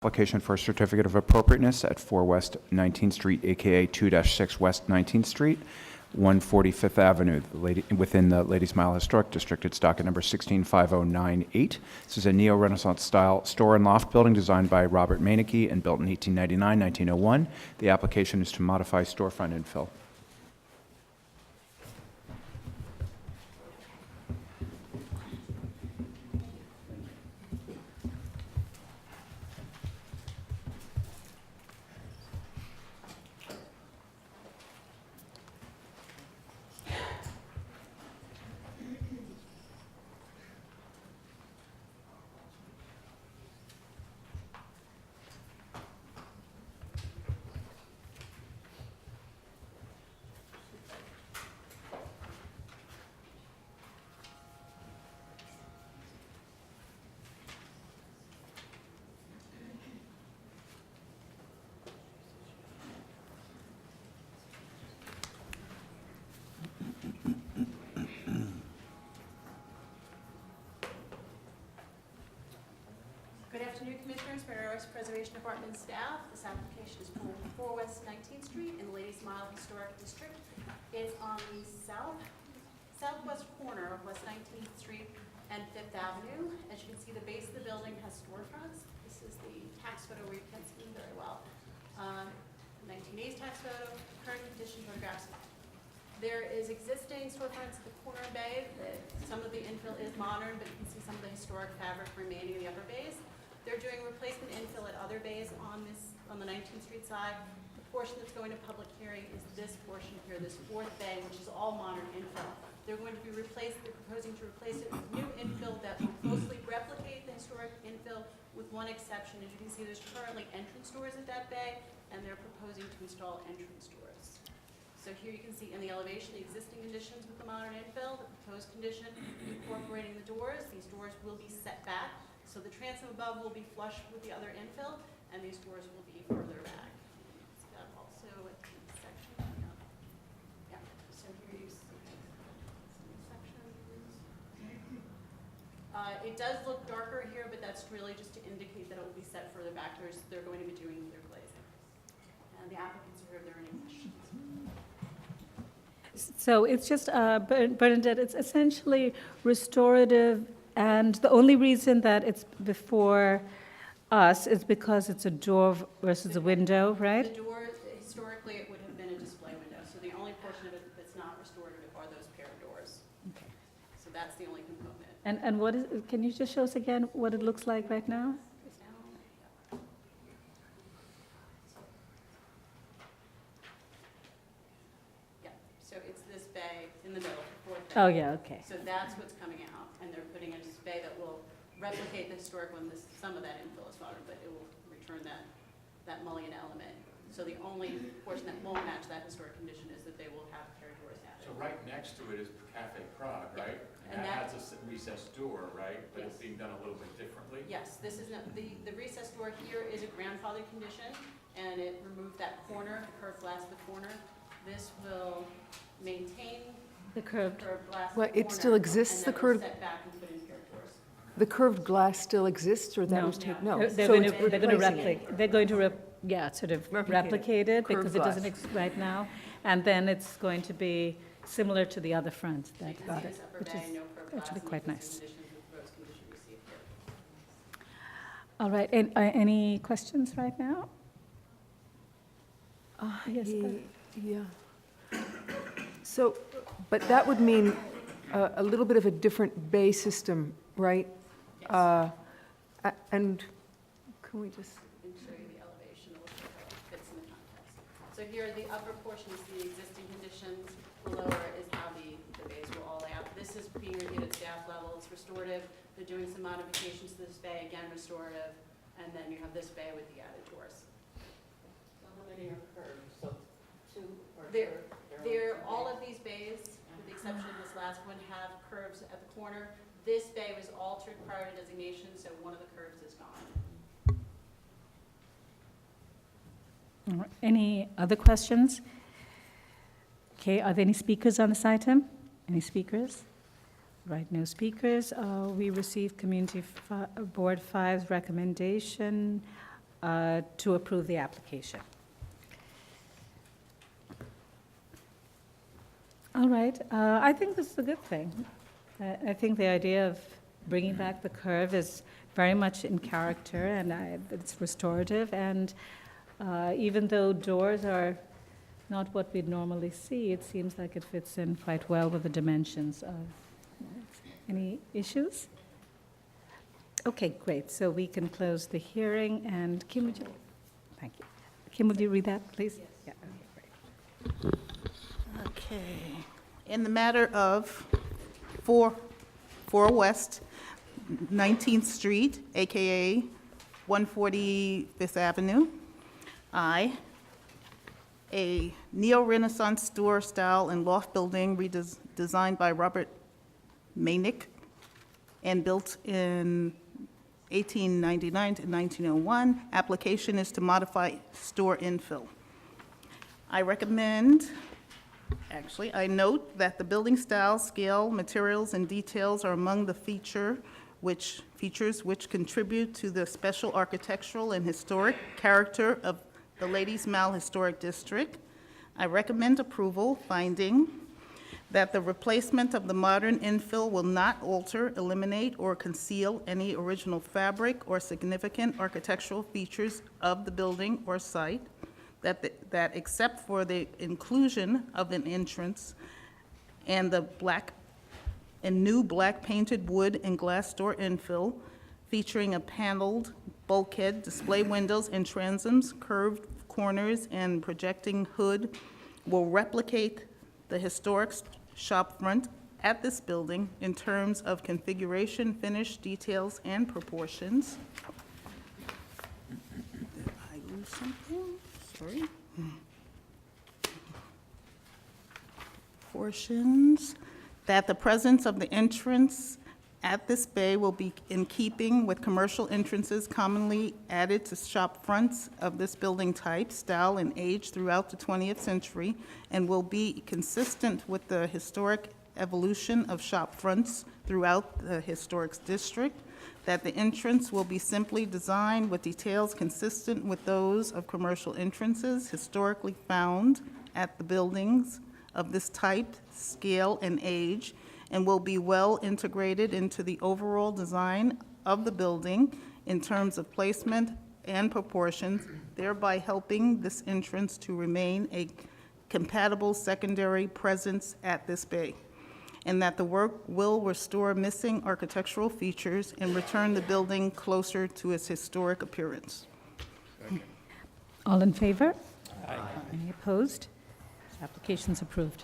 Application for a certificate of appropriateness at 4 West 19th Street, aka 2-6 West 19th Street, 145th Avenue, within the Ladies Mile Historic District. It's docket number 165098. This is a neo-Renaissance style store and loft building designed by Robert Meineke and built in 1899-1901. The application is to modify storefront infill. Good afternoon, Commissioners, Mayor's Preservation Department staff. This application is for 4 West 19th Street in the Ladies Mile Historic District. It's on the southwest corner of West 19th Street and 5th Avenue. As you can see, the base of the building has storefronts. This is the tax photo where you can see them very well. 1980s tax photo, current condition photographs. There is existing storefronts at the corner bay. Some of the infill is modern, but you can see some of the historic fabric remaining in the upper bays. They're doing replacement infill at other bays on the 19th Street side. The portion that's going to public hearing is this portion here, this fourth bay, which is all modern infill. They're going to be they're proposing to replace it with new infill that will closely replicate the historic infill with one exception. As you can see, there's currently entrance doors at that bay, and they're proposing to install entrance doors. So here you can see in the elevation the existing conditions with the modern infill, the proposed condition incorporating the doors. These doors will be set back, so the transom above will be flush with the other infill, and these doors will be further back. See that also at the section. Yeah. So here you see the section. It does look darker here, but that's really just to indicate that it will be set further back. They're going to be doing their glazing. And the applicants are here if there are any questions. So it's just, Bernadette, it's essentially restorative, and the only reason that it's before us is because it's a door versus a window, right? The door, historically, it would have been a display window, so the only portion of it that's not restorative are those pair of doors. Okay. So that's the only component. And what is, can you just show us again what it looks like right now? Yeah, so it's this bay in the middle, fourth bay. Oh, yeah, okay. So that's what's coming out, and they're putting in a bay that will replicate the historic one. Some of that infill is modern, but it will return that mullion element. So the only portion that won't match that historic condition is that they will have pair doors added. So right next to it is Cafe Prague, right? And And that has a recessed door, right? But it's Yes. being done a little bit differently? Yes, this is, the recessed door here is a grandfather condition, and it removed that corner, the curved glass of the corner. This will maintain The curved. curved glass of the Well, corner. it still exists, the And then we'll curved- set back and put in pair doors. The curved glass still exists, or that No. was taken? No. They're So going it's to, replacing it. they're going to, sort of replicate it because Curved it doesn't, glass. right now. And then it's going to be similar to the other front So that you can got see it, this upper which bay, is no curved glass, actually and quite the nice. conditions with the proposed condition received here. All right, and, any questions right now? Yes, Yeah. So, but that would mean a little bit of a different bay system, right? Yes. And can we just, And show you the elevation, a little bit how it fits in the context. So here, the upper portion is the existing conditions, the lower is how the bays will all lay out. This is being reviewed at staff level, it's restorative, they're doing some modifications to this bay, again restorative, and then you have this bay with the added doors. How many are curved? So two are They're- curved? All of these bays, with the exception of this last one, have curves at the corner. This bay was altered prior to designation, so one of the curves is gone. All right, any other questions? Okay, are there any speakers on this item? Any speakers? Right, no speakers. We received Community Board 5's recommendation to approve the application. All right, I think this is a good thing. I think the idea of bringing back the curve is very much in character, and it's restorative, and even though doors are not what we'd normally see, it seems like it fits in quite well with the dimensions of. Any issues? Okay, great, so we can close the hearing, and Kim, would you, thank you. Kim, would you read that, please? Yeah, okay, great. Okay. In the matter of 4 West 19th Street, AKA 145th Avenue, I, a neo-Renaissance store style and loft building designed by Robert Manick and built in 1899 to 1901. Application is to modify store infill. I note that the building style, scale, materials, and details are among the features which contribute to the special architectural and historic character of the Ladies Mile Historic District. I recommend approval, finding that the replacement of the modern infill will not alter, eliminate, or conceal any original fabric or significant architectural features of the building or site, that except for the inclusion of an entrance and the new black painted wood and glass door infill featuring a paneled bulkhead, display windows and transoms, curved corners, and projecting hood will replicate the historic shop front at this building in terms of configuration, finish, details, and proportions. Did I lose something? Sorry. Portions, that the presence of the entrance at this bay will be in keeping with commercial entrances commonly added to shop fronts of this building type, style, and age throughout the 20th century, and will be consistent with the historic evolution of shop fronts throughout the historic district, that the entrance will be simply designed with details consistent with those of commercial entrances historically found at the buildings of this type, scale, and age, and will be well integrated into the overall design of the building in terms of placement and proportions, thereby helping this entrance to remain a compatible secondary presence at this bay, and that the work will restore missing architectural features and return the building closer to its historic appearance. All in favor? Aye. Any opposed? Application's approved.